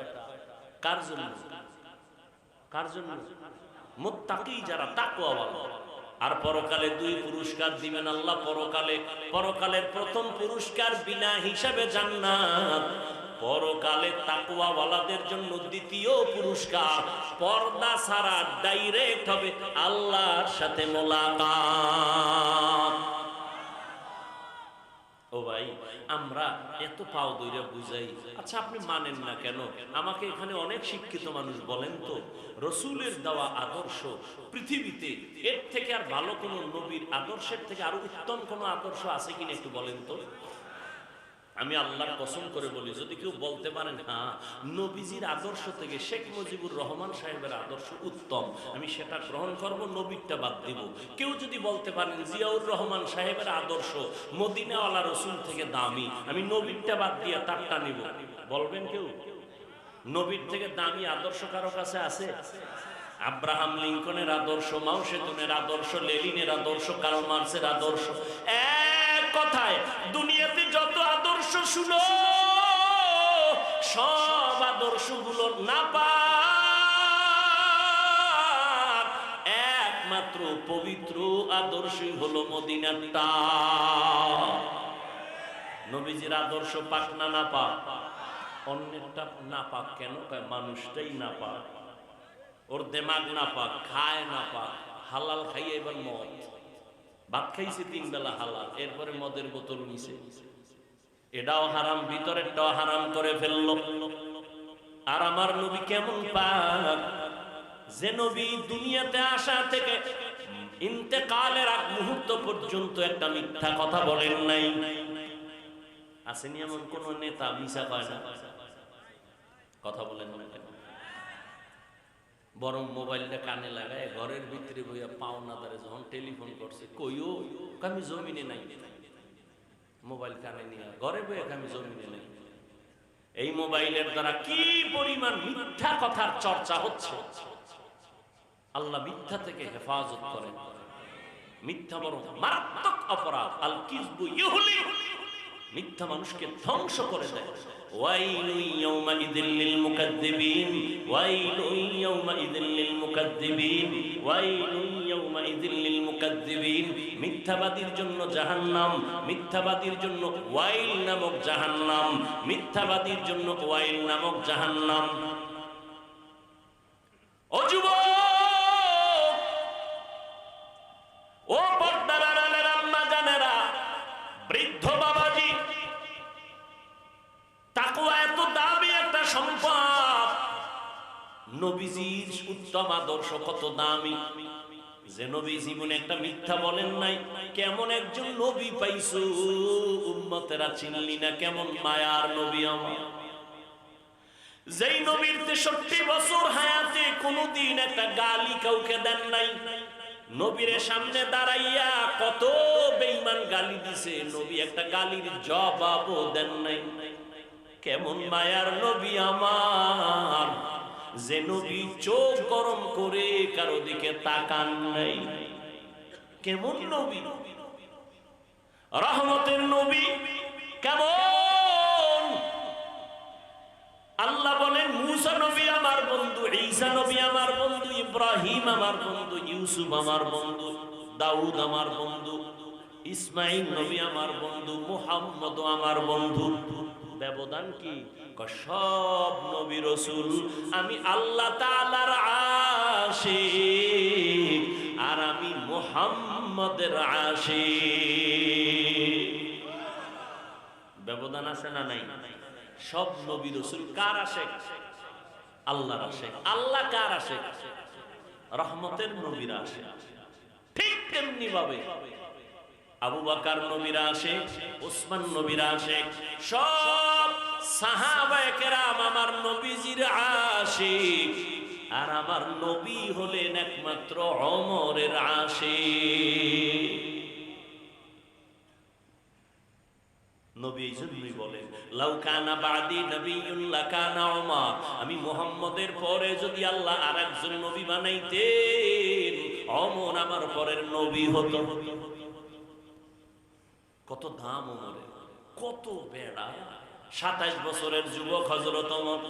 কার জন্য? কার জন্য? মুত্তাকি যারা তাকওয়াওয়ালা। আর পরকালে 2 পুরস্কার দিবেন আল্লাহ। পরকালের প্রথম পুরস্কার বিনা হিসাবে জান্নাত। পরকালে তাকওয়াওয়ালাদের জন্য দ্বিতীয় পুরস্কার পর্দা ছাড়া ডাইরেক্ট হবে আল্লাহর সাথে মোলাকাত। ও ভাই, আমরা এত পাও দইরা বুঝাই, আচ্ছা আপনি মানেন না কেন? আমাকে এখানে অনেক শিক্ষিত মানুষ বলেন তো, রসুলের দেওয়া আদর্শ পৃথিবীতে এর থেকে আর ভালো কোনো নবীর আদর্শের থেকে আরো উত্তম কোনো আদর্শ আছে কিনা একটু বলেন তো। আমি আল্লাহর কসম করে বলি, যদি কেউ বলতে পারেন হ্যাঁ নবীজির আদর্শ থেকে শেখ মুজিবুর রহমান সাহেবের আদর্শ উত্তম, আমি সেটা গ্রহণ করব, নবীরটা বাদ দিব। কেউ যদি বলতে পারেন জিয়াউর রহমান সাহেবের আদর্শ মদিনাওয়ালা রসুল থেকে দামি, আমি নবীরটা বাদ দিয়ে তারটা নিব, বলবেন কেউ? নবীর থেকে দামি আদর্শ কারো কাছে আছে? আব্রাহাম লিঙ্কনের আদর্শ, মাও সেতুনের আদর্শ, লেনিনের আদর্শ, কার্ল মার্কসের আদর্শ, এক কথায় দুনিয়াতে যত আদর্শ শুনো সব আদর্শগুলো নাপাক, একমাত্র পবিত্র আদর্শই হলো মদিনাটা। নবীজির আদর্শ পাক না নাপাক? অন্যটা নাপাক কেন? মানুষটাই নাপাক, ওর দেমাগ নাপাক, খায় নাপাক, হালাল খাইয়ে এবার মদ, ভাত খাইছে 3 বেলা হালাল, এরপরে মদের বোতল নিছে, এটাও হারাম, ভিতরেরটাও হারাম করে ফেললো। আর আমার নবী কেমন পাক, যে নবী দুনিয়াতে আসা থেকে ইন্তেকালের আগ মুহূর্ত পর্যন্ত একটা মিথ্যা কথা বলেন নাই। আসেনি এমন কোন নেতা মিছা কয় না? কথা বলেন না কেন? বরং মোবাইলটা কানে লাগায় ঘরের ভিতরে বইয়া পাওনাদারে যখন টেলিফোন করছে, কইও আমি জমিনে নাই, মোবাইল কানে নিয়ে ঘরে বইয়া আমি জমিনে নাই। এই মোবাইলের দ্বারা কি পরিমাণ মিথ্যা কথার চর্চা হচ্ছে। আল্লাহ মিথ্যা থেকে হেফাজত করেন। মিথ্যা বড় মারাত্মক অপরাধ। আল কিযবু ইউহলি, মিথ্যা মানুষকে ধ্বংস করে দেয়। ওয়াইলু ইয়াউমাইযিল লিল মুকাদ্দিবিন, ওয়াইলু ইয়াউমাইযিল লিল মুকাদ্দিবিন, ওয়াইলু ইয়াউমাইযিল লিল মুকাদ্দিবিন। মিথ্যাবাদীর জন্য জাহান্নাম, মিথ্যাবাদীর জন্য ওয়াইল নামক জাহান্নাম, মিথ্যাবাদীর জন্য ওয়াইল নামক জাহান্নাম। ও যুবক, ও পর্দার আড়ালের আম্মা জানেরা, বৃদ্ধ বাবাজি, তাকওয়া এত দামি একটা সম্পদ। নবীজির উত্তম আদর্শ কত দামি, যে নবী জীবনে একটা মিথ্যা বলেন নাই। কেমন একজন নবী পাইছো উম্মতেরা চিনলি না, কেমন মায়ার নবী আমার। যেই নবীর 63 বছর হায়াতে কোনদিন একটা গালি কাউকে দেন নাই। নবীর সামনে দাঁড়াইয়া কত বেঈমান গালি দিছে, নবী একটা গালির জবাবও দেন নাই। কেমন মায়ার নবী আমার, যে নবী চোখ গরম করে কারো দিকে তাকান নাই। কেমন নবী, রহমতের নবী। কেমন আল্লাহ বলেন মুসা নবী আমার বন্ধু, ঈসা নবী আমার বন্ধু, ইব্রাহিম আমার বন্ধু, ইউসুফ আমার বন্ধু, দাউদ আমার বন্ধু, ইসমাইল নবী আমার বন্ধু, মুহাম্মদ আমার বন্ধু। ব্যবধান কি? সব নবী রাসূল আমি আল্লাহ তাআলার আশিক, আর আমি মুহাম্মদের আশিক। ব্যবধান আছে না নাই? সব নবী রাসূল কার আশিক? আল্লাহর আশিক। আল্লাহ কার আশিক? রহমতের নবীর আশিক। ঠিক তেমনি ভাবে আবু বকর নবীর আশিক, ওসমান নবীর আশিক, সব সাহাবায়ে কেরাম আমার নবীজির আশিক। আর আমার নবী হলেন একমাত্র ওমরের আশিক। নবী এই জন্যই বলেন লাউ কানা বাদি নবিয়্যুন লাকানা ওমর, আমি মুহাম্মদের পরে যদি আল্লাহ আরেকজন নবী বানাইতেন ওমর আমার পরের নবী হতো। কত দাম ওমরের, কত বেড়া। 27 বছরের যুবক হযরত ওমর,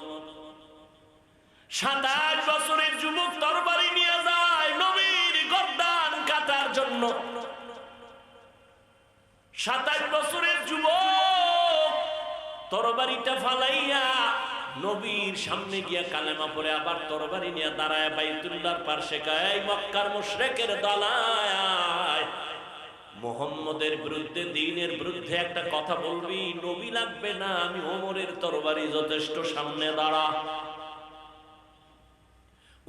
27 বছরের যুবক তরবারি নিয়ে যায় নবীর গর্দান কাটার জন্য। 27 বছরের যুবক তরবারিটা ফালাইয়া নবীর সামনে গিয়া কালেমা পড়ে আবার তরবারি নিয়ে দাঁড়ায় বাইতুল্লাহর পাশে কয় মক্কার মুশরিকের দলায় মুহাম্মদের বিরুদ্ধে, দ্বীনের বিরুদ্ধে একটা কথা বলবি, নবী লাগবে না, আমি ওমরের তরবারি যথেষ্ট, সামনে দাঁড়া।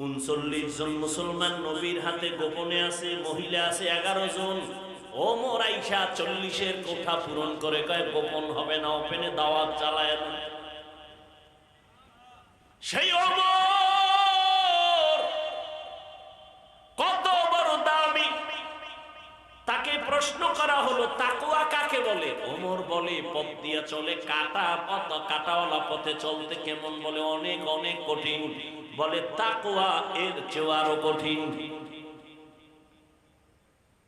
39 জন মুসলমান নবীর হাতে গোপনে আছে, মহিলা আছে 11 জন। ওমর আইসা 40-এর কোঠা পূরণ করে কয় গোপন হবে না, ওপেনে দাওয়াত চালায় না। সেই ওমর কত বড় দামি। তাকে প্রশ্ন করা হলো তাকওয়া কাকে বলে? ওমর বলে পথ দিয়া চলে, কাটাওয়ালা পথে চলতে কেমন? বলে অনেক অনেক কঠিন। বলে তাকওয়া এর চেয়ে আরো কঠিন।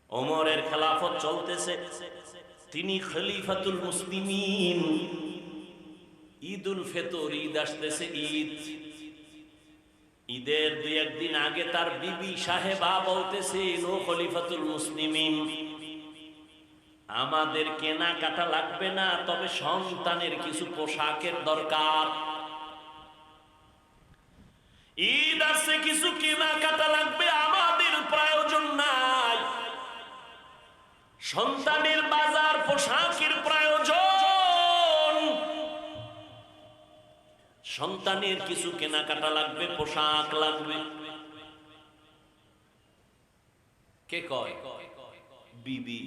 ওমরের খেলাফত চলতেছে, তিনি খলিফাতুল মুসলিমিন। ঈদুল ফিতর, ঈদ আসতেছে, ঈদের 2-1 দিন আগে তার বিবি সাহেবা বলতেছেন ও খলিফাতুল মুসলিমিন, আমাদের কেনাকাটা লাগবে না, তবে সন্তানের কিছু পোশাকের দরকার। ঈদ আসছে, কিছু কেনাকাটা লাগবে, আমাদের প্রয়োজন নাই। সন্তানের বাজার পোশাকের প্রয়োজন, সন্তানের কিছু কেনাকাটা লাগবে, পোশাক লাগবে। কে কয়? বিবি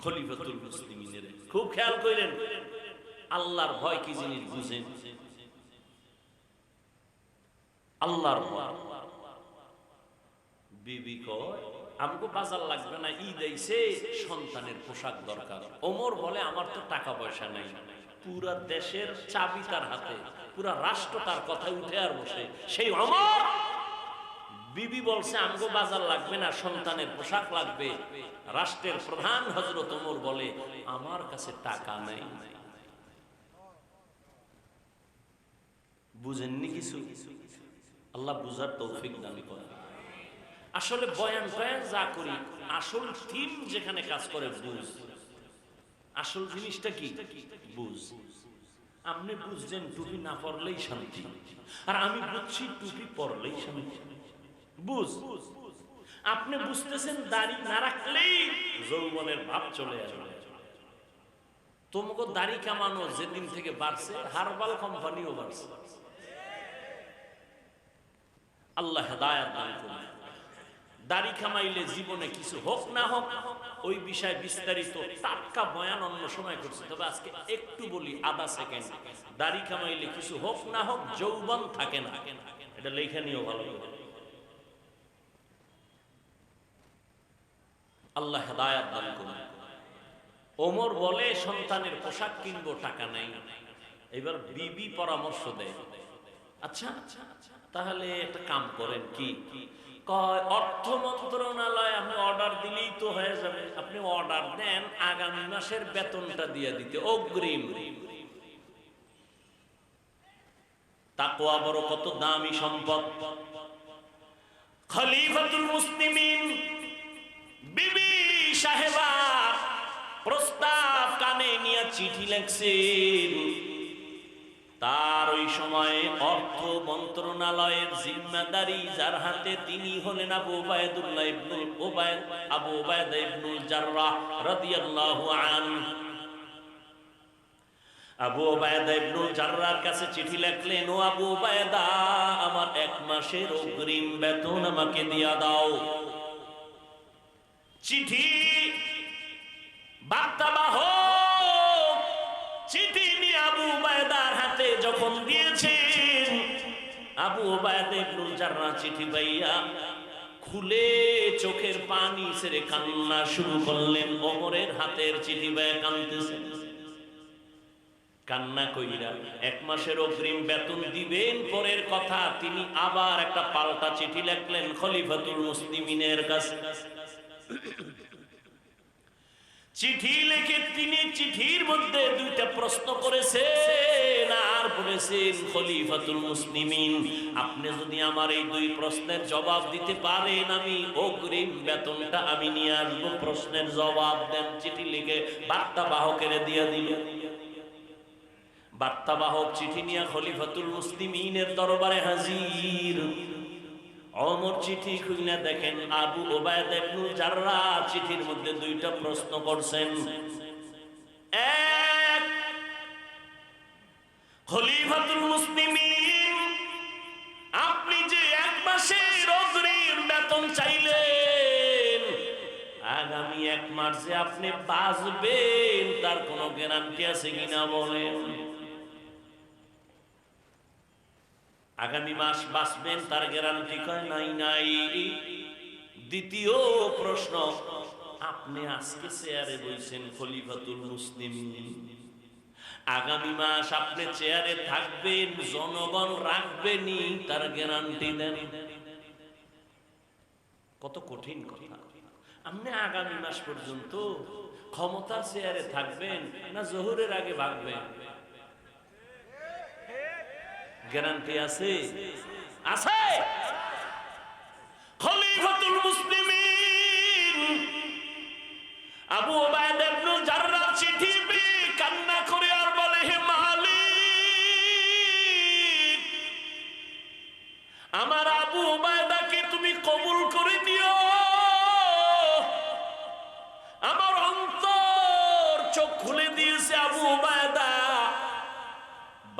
খলিফাতুল মুসলিমিনের। খুব খেয়াল করেন, আল্লাহর ভয় কি জিনিস বুঝেন? আল্লাহর ভয়। বিবি কয় আমাকে বাজার লাগবে না, ঈদ আইছে, সন্তানের পোশাক দরকার। ওমর বলে আমার তো টাকা পয়সা নাই। পুরা দেশের চাবি তার হাতে, পুরা রাষ্ট্র তার কথায় উঠে আর বসে। সেই ওমর, বিবি বলছে আমাকে বাজার লাগবে না, সন্তানের পোশাক লাগবে। রাষ্ট্রের প্রধান হযরত ওমর বলে আমার কাছে টাকা নাই। বুঝেননি কিছু? আল্লাহ বুঝার তৌফিক দান করেন। আসলে বয়ান যা করি, আসল থিম যেখানে কাজ করে বুঝ। আসল জিনিসটা কি? বুঝ। আপনি বুঝছেন টুপি না পরলেই শান্তি, আর আমি বুঝছি টুপি পরলেই শান্তি। বুঝ। আপনি বুঝতেছেন দাড়ি না রাখলেই যৌবনের ভাব চলে আসবে। তোমাকে দাড়ি কামানো যেদিন থেকে বাড়ছে, হারবাল কোম্পানিও বাড়ছে। আল্লাহ হেদায়েত দান করুন। দাড়ি কামাইলে জীবনে কিছু হোক না হোক ওই বিষয়ে বিস্তারিত টাটকা বয়ান অন্য সময় করছি, তবে আজকে একটু বলি আধা সেকেন্ড। দাড়ি কামাইলে কিছু হোক না হোক যৌবন থাকে না, এটা লেখা নিয়েও ভালো করে। আল্লাহ হেদায়েত দান করুন। ওমর বলে সন্তানের পোশাক কিনবো, টাকা নাই। এবার বিবি পরামর্শ দেয়, আচ্ছা তাহলে একটা কাম করেন, কি কয়, অর্থ মন্ত্রণালয় আপনি অর্ডার দিলেই তো হয়ে যাবে। আপনি অর্ডার দেন আগামী মাসের বেতনটা দিয়ে দিতে, অগ্রিম। তাকওয়া বড় কত দামি সম্পদ। খলিফাতুল মুসলিমিন বিবি সাহেবা প্রস্তাব কানে নিয়ে চিঠি লিখছেন। তার ওই সময়ে অর্থ মন্ত্রণালয়ের জিম্মাদারি যার হাতে, তিনি হলেন আবু উবাইদুল্লাহ আবু উবাইদা ইবনুল জাররাহ রাদিয়াল্লাহু আনহু। আবু উবাইদা ইবনুল জাররাহর কাছে চিঠি লিখলেন, ও আবু উবাইদা, আমার 1 মাসের অগ্রিম বেতন আমাকে দিয়া দাও। চিঠি বার্তাবাহক চিঠি নিয়ে আবু উবাইদার হাতে যখন দিয়েছেন, আবু উবাইদা ইবনুল জাররাহ চিঠি পাইয়া খুলে চোখের পানি ছেড়ে কান্না শুরু করলেন। ওমরের হাতের চিঠি পাইয়া কাঁদতেছেন। কান্না কইরা 1 মাসের অগ্রিম বেতন দিবেন পরের কথা, তিনি আবার একটা পাল্টা চিঠি লিখলেন খলিফাতুল মুসলিমিনের কাছে। চিঠি লিখে তিনি চিঠির মধ্যে 2টা প্রশ্ন করেছেন আর বলেছেন, খলিফাতুল মুসলিমিন, আপনি যদি আমার এই 2 প্রশ্নের জবাব দিতে পারেন, আমি অগ্রিম বেতনটা আমি নিয়ে আসবো। প্রশ্নের জবাব দেন। চিঠি লিখে বার্তাবাহকের দিয়ে দিল। বার্তাবাহক চিঠি নিয়ে খলিফাতুল মুসলিমিনের দরবারে হাজির। ওমর চিঠি খুলে দেখেন আবু উবাইদা ইবনুল জাররাহ চিঠির মধ্যে 2টা প্রশ্ন করছেন। এক, খলিফাতুল মুসলিমিন, আপনি যে 1 মাসের অগ্রিম বেতন চাইলেন, আগামী 1 মাস যে আপনি বাঁচবেন তার কোনো গ্যারান্টি আছে কিনা বলেন। আগামী মাস বাঁচবেন তার গ্যারান্টি কয় নাই। দ্বিতীয় প্রশ্ন, আপনি আজকে চেয়ারে বইছেন খলিফাতুল মুসলিমিন, আগামী মাস আপনি চেয়ারে থাকবেন, জনগণ রাখবেনি, তার গ্যারান্টি দেন। কত কঠিন কথা। আপনি আগামী মাস পর্যন্ত ক্ষমতার চেয়ারে থাকবেন না জোহরের আগে ভাগবেন, গ্যারান্টি আছে? আছে। খলিফাতুল মুসলিমিন আবু উবাইদা ইবনুল জাররাহ চিঠি পেয়ে কান্না করে আর বলে, হে মালিক, আমার আবু উবাইদাকে তুমি কবুল করে দিও। আমার অন্তর চোখ খুলে দিয়েছে আবু উবাইদা।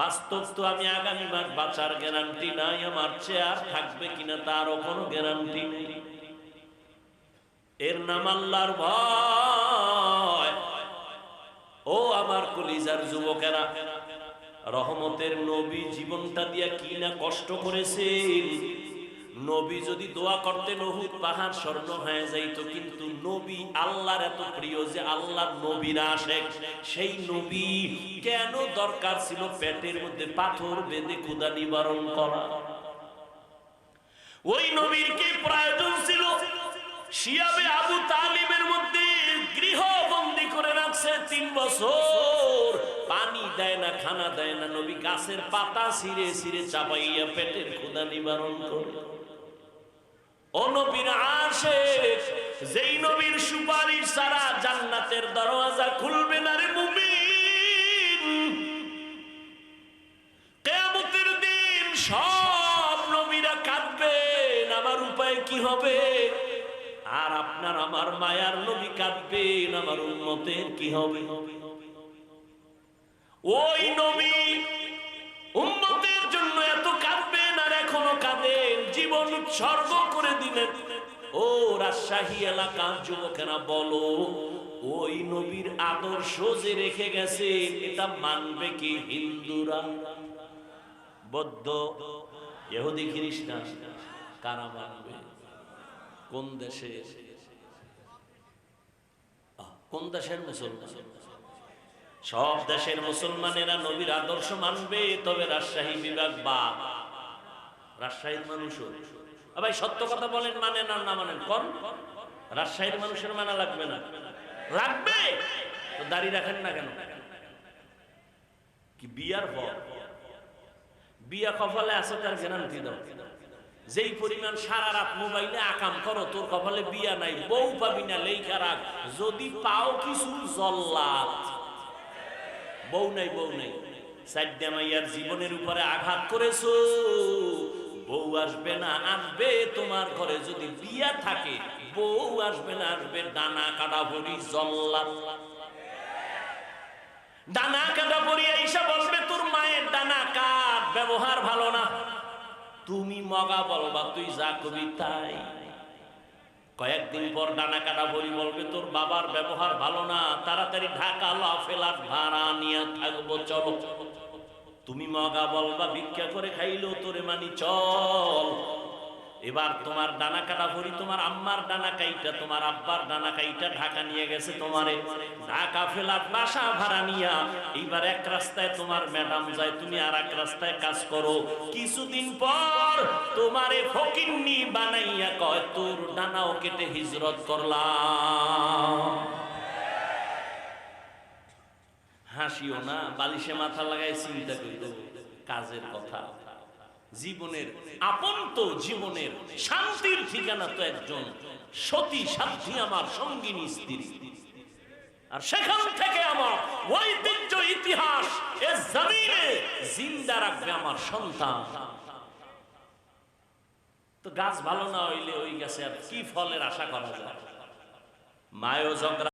বাস্তব তো আমি আগামী মাস বাঁচার গ্যারান্টি নাই, আমার চেয়ার থাকবে কিনা তারও কোনো গ্যারান্টি নেই। এর নাম আল্লাহর ভয়। ও আমার কলিজার যুবকেরা, রহমতের নবী জীবনটা দিয়া কি না কষ্ট করেছেন। নবী যদি দোয়া করতেন উহুদ পাহাড় স্বর্ণ হয়ে যাইতো, কিন্তু নবী আল্লাহর এত প্রিয় যে আল্লাহর নবীরা আসে। সেই নবী কেন দরকার ছিল পেটের মধ্যে পাথর বেঁধে ক্ষুধা নিবারণ করা? ওই নবীর কি প্রয়োজন ছিল শিয়াবে আবু তালিবের মধ্যে গৃহবন্দী করে রাখছে 3 বছর, পানি দেয় না, খানা দেয় না, নবী গাছের পাতা ছিঁড়ে ছিঁড়ে চাপাইয়া পেটের ক্ষুধা নিবারণ করে। ও নবীর আশিক, যেই নবীর সুপারিশ ছাড়া জান্নাতের দরওয়াজা খুলবে না রে মুমিন। কিয়ামতের দিন সব নবীরা কাঁদবেন, আমার উপায় কি হবে? আর আপনার আমার মায়ার নবী কাঁদবেন, আমার উম্মতের কি হবে? ওই নবী উম্মতের জন্য এত কাঁদবেন আর এখনো কাঁদেন, জীবন উৎসর্গ করে দিলেন। ও রাজশাহী এলাকার যুবকেরা বলো, ওই নবীর আদর্শ যে রেখে গেছে এটা মানবে কি হিন্দুরা, বৌদ্ধ, ইহুদি, খ্রিস্টান? কারা মানবে? কোন দেশে, কোন দেশের মুসলমান? সব দেশের মুসলমানেরা নবীর আদর্শ মানবে, তবে রাজশাহী বিভাগ বাদ। রাজশাহীর মানুষও ভাই সত্য কথা বলেন, মানেন আর না মানেন কোন? রাজশাহীর মানুষের মানা লাগবে না? লাগবে। তো দাড়ি রাখেন না কেন? কি বিয়ার পর বিয়া কপালে আছে তার গ্যারান্টি দাও। যেই পরিমাণ সারা রাত মোবাইলে আকাম করো, তোর কপালে বিয়া নাই, বউ পাবি না, লেখা রাখ। যদি পাও কিছু জল্লাদ, বউ নাই, বউ নাই, সাইডা মাইয়ার জীবনের উপরে আঘাত করেছো, বউ আসবে না, আসবে তোমার ঘরে যদি বিয়া থাকে, বউ আসবে না, আসবে ডানা কাটা ভরি জল্লাদ। ডানা কাটা ভরি আইসা বলবে তোর মায়ের ডানা কাট, ব্যবহার ভালো না। তুমি মগা বলবা তুই যা কবি তাই। কয়েকদিন পর ডানা কাটা ভরি বলবে তোর বাবার ব্যবহার ভালো না, তাড়াতাড়ি ঢাকা লাফেলার ভাড়া নিয়ে থাকবো চলো। তুমি মগা বলবা ভিক্ষা করে খাইলো তোরে মানি চল। এবার তোমার ডানা কাটা ভরি তোমার আম্মার ডানা কাইটা, তোমার আব্বার ডানা কাইটা ঢাকা নিয়ে গেছে তোমারে, ঢাকা ফেলার বাসা ভাড়া নিয়া। এইবার এক রাস্তায় তোমার ম্যাডাম যায়, তুমি আর এক রাস্তায় কাজ করো। কিছুদিন পর তোমারে ফকিন্নি বানাইয়া কয় তোর ডানাও কেটে হিজরত করলাম। হাসিও না, বালিশে মাথা লাগাই চিন্তা করি কাজের কথা। জীবনের আপন তো জীবনের শান্তির ঠিকানা তো একজন সতী সাধ্যী আমার সঙ্গিনী স্ত্রী, আর সেখান থেকে আমার ঐতিহ্য ইতিহাস এ জমিনে জিন্দা রাখবে আমার সন্তান। তো গাছ ভালো না হইলে ওই গাছে আর কি ফলের আশা করা যায়? মায়ও ঝগড়া